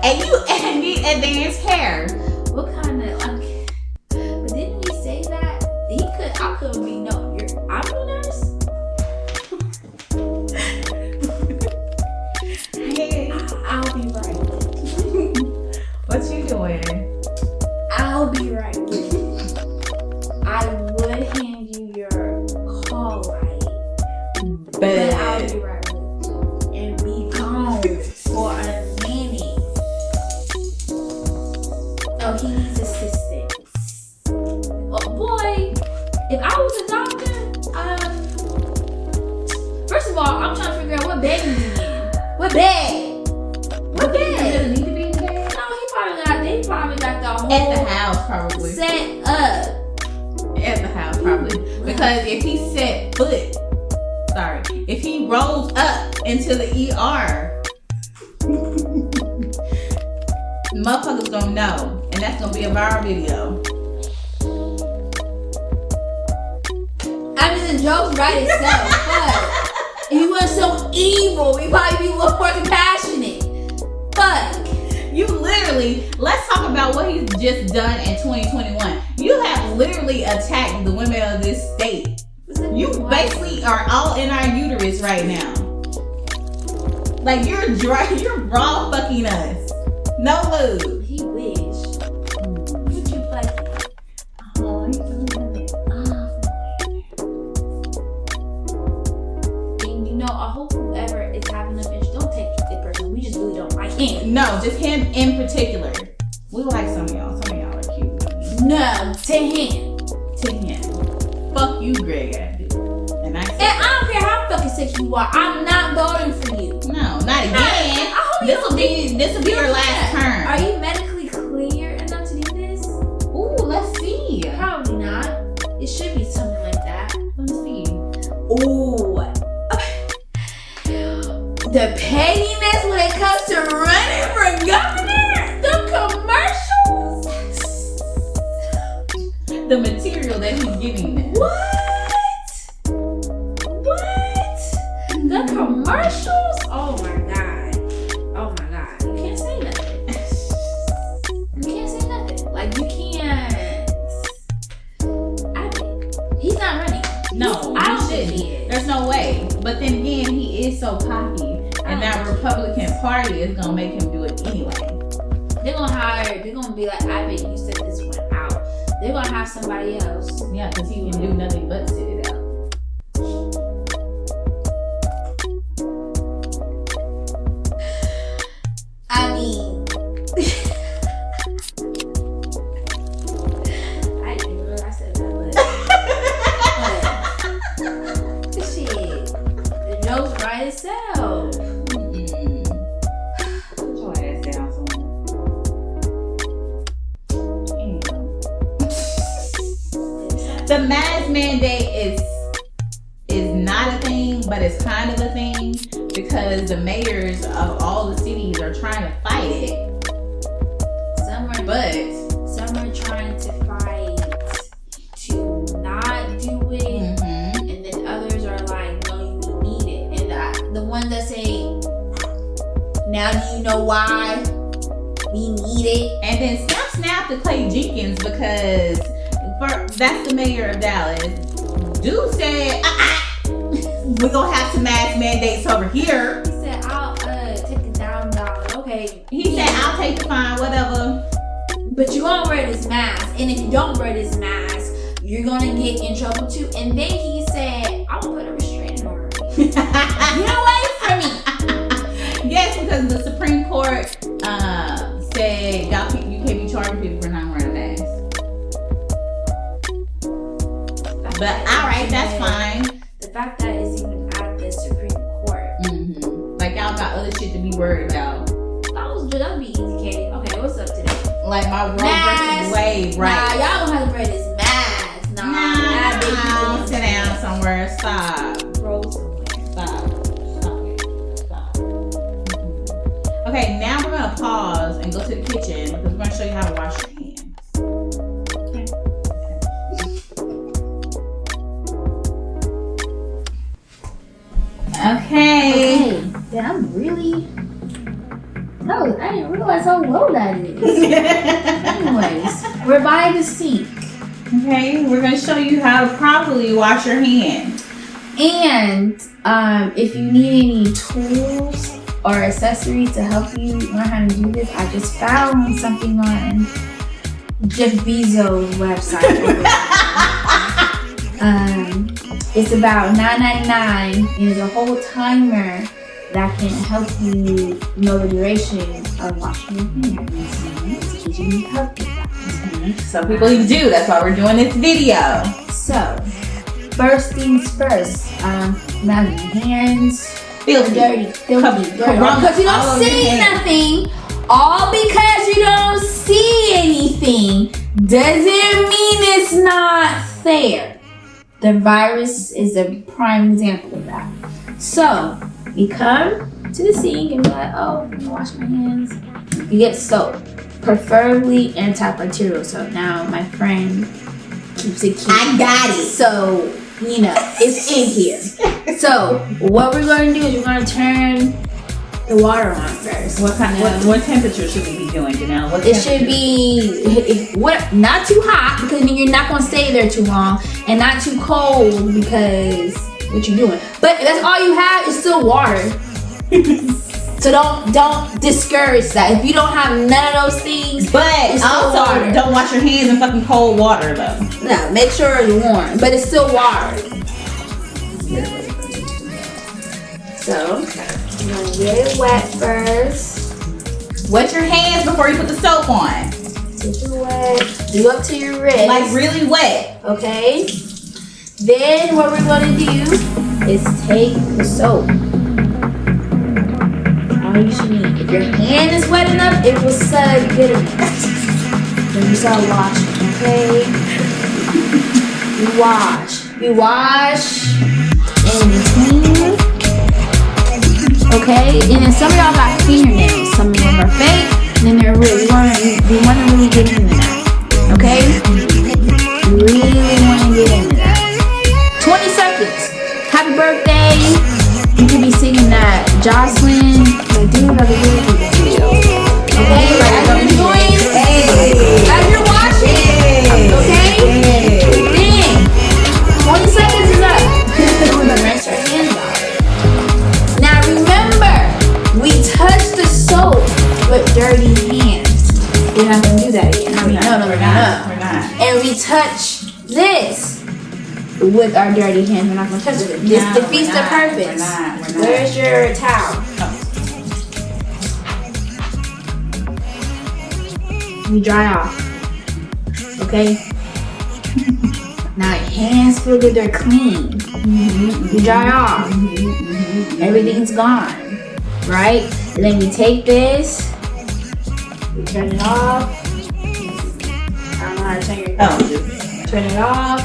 and you need advanced care. What kind of but didn't he say that he could? I couldn't be no. I'm a nurse. Hey, I'll be right. what you doing? I'll be right with you. I would hand you your call light, but I'll be right with you and be gone for a minute. Oh, he needs assistance. Oh boy, if I was a doctor, first of all, I'm trying to figure out what bed he's in. What bed? What bed? Does it need to be in bed? No, they probably got the whole At the house, probably. set up. At the house, probably. Because if he set foot, if he rolls up into the ER, motherfuckers gonna know. And that's gonna be a viral video. I mean, the joke's right itself, but if he wasn't so evil, we'd probably be a little more compassionate. Fuck. You literally, let's talk about what he's just done in 2021. You have literally attacked the women of this state. You basically are all in our uterus right now. Like you're raw fucking us. No lube. He wish. Would you fucking? Oh, he's doing it. And you know, I hope whoever is having a bitch, don't take the person. We just really don't like him. No, just him in particular. We like some of y'all. Some of y'all are cute. No, to him. To him. Fuck you, Greg Abby. And I don't care how fucking sick you are. I'm not voting for you. No, not again. This will be your last term. Are you medically clear enough to do this? Ooh, let's see. Probably not. It should be something like that. Let's see. Ooh. The pettiness when it comes to running for governor. The commercials. The material that he's giving them. What? The commercials? Oh my god. Oh my god. You can't say nothing. You can't say nothing. Like you can't. He's not running. No, I don't think he is. There's no way. But then again, he is so cocky. And that Republican Party is gonna make him do it anyway. They're gonna be like, I bet you set this one out. They're gonna have somebody else. Yeah, because he can do nothing but sit it out. I mean, I didn't even know I said that, but shit, the joke's right itself. Put your ass down somewhere. The mask mandate is not a thing, but it's kind of a thing because the mayors of all the cities are trying to fight it. Some are trying to fight to not do it, and then others are like, no, you need it. And the ones that say, now do you know why we need it? And then snap to Clay Jenkins because that's the mayor of Dallas. Dude said, we're gonna have some mask mandates over here. He said, I'll take $1,000. Okay. He said, I'll take the fine, whatever. But you gonna wear this mask, and if you don't wear this mask, you're gonna get in trouble too. And then he said, I'm gonna put a restraining order. Get away from me. Yes, because the Supreme Court said you can't be charging people for not wearing a mask. But alright, that's fine. The fact that it's even at the Supreme Court. Like y'all got other shit to be worried about. That would be easy, Katie. Okay, what's up today? Like my road Mask. is way right. Nah, y'all don't have to wear this mask. Nah, sit down somewhere. Stop. Stop. Okay, now we're gonna pause and go to the kitchen because we're gonna show you how to wash your hands. Okay. Then I'm really. No, I didn't realize how low that is. Anyways, we're by the sink. Okay, we're gonna show you how to properly wash your hands. And if you need any tools or accessories to help you learn how to do this, I just found something on Jeff Bezos' website. It's about $9.99 and it's a whole timer that can help you know the duration of washing your hands. It's teaching you healthy facts. Some people do. That's why we're doing this video. So, first things first. Now your hands Filthy. dirty. Because you don't see nothing. All because you don't see anything doesn't mean it's not there. The virus is a prime example of that. So, you come to the sink and be like, oh, I'm gonna wash my hands. You get soap, preferably antibacterial soap. Now, my friend keeps it clean. I got it. So, it's in here. So, what we're going to do is we're going to turn the water on first. What temperature should we be doing, Janell? It should be not too hot because then you're not going to stay there too long, and not too cold because what you're doing. But if that's all you have, it's still water. So don't discourage that. If you don't have none of those things, but it's still also water. Don't wash your hands in fucking cold water though. No, make sure it's warm, but it's still water. So you're gonna get it wet first. Wet your hands before you put the soap on. Get it wet. Do up to your wrist. Like really wet. Okay. Then what we're gonna do is take the soap. All you should need. If your hand is wet enough, it will suck vitamins. Then you start washing, okay? You wash in between. Okay? And then some of y'all got fingernails. Some of them are fake, and then they're real. We want to really get into that. Okay? You really want to get into that. 20 seconds. Happy birthday. You could be singing that Jocelyn. Okay? Like as you're doing, as you're washing. Okay? Then, 20 seconds is up. We're going to rinse our hands off. Now remember, we touched the soap with dirty hands. We're not going to do that again. No. We're not. And we touch this with our dirty hands. We're not going to touch it. This defeats the purpose. We're not. Where's your towel? You dry off. Okay? Now your hands feel good, they're clean. You dry off. Everything's gone. Right? And then you take this, you turn it off. I don't know how to turn your turn it off.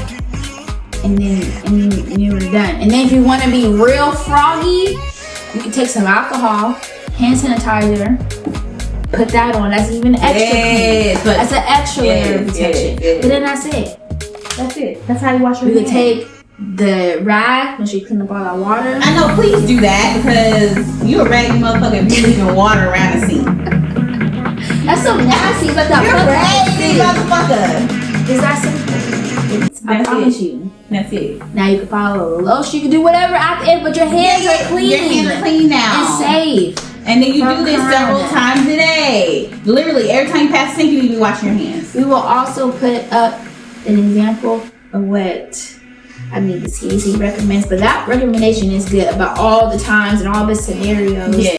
And then you're done. And then if you want to be real froggy, you can take some alcohol, hand sanitizer, put that on. That's even extra clean. That's an extra layer of protection. But then that's it. That's it. That's how you wash your hands. You can take the rag, make sure you clean up all that water. I know, please do that because you a raggedy motherfucker if you leaving water around the sink. That's so nasty. It's like that. You're a raggedy motherfucker. Is that simple? I promise you. That's it. Now you can follow the lotion. You can do whatever after it, but your hands are clean. Your hands are clean now. And safe. And then you do this several times a day. Literally, every time you pass the sink, you need to be washing your hands. We will also put up an example of what the CDC recommends, but that recommendation is good about all the times and all the scenarios